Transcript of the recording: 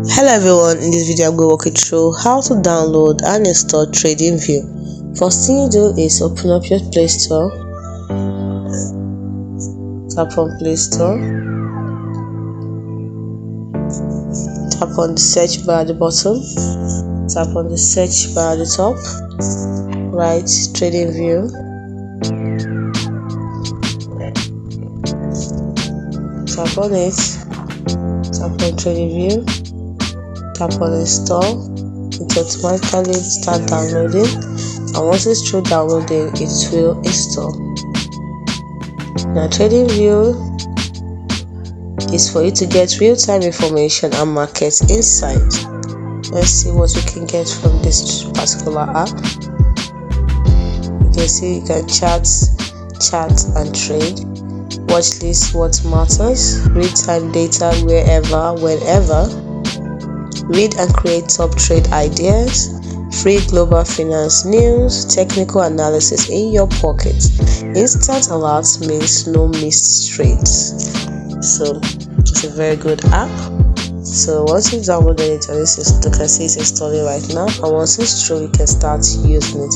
Hello everyone, in this video I'm going to walk you through how to download and install TradingView. First thing you do is open up your Play Store, tap on Play Store, tap on the search bar at the bottom, tap on the search bar at the top, write TradingView, tap on it, tap on TradingView, tap on install. It automatically start downloading, and once it's through downloading it will install. Now TradingView is for you to get real-time information and market insight. Let's see what we can get from this particular app. You can see you can chat and trade, watch list what matters, real-time data wherever, whenever, read and create top trade ideas, free global finance news, technical analysis in your pocket. Instant alerts means no missed trades. So it's a very good app. So once you've downloaded it, and you can see it's installing right now, and once it's through you can start using it.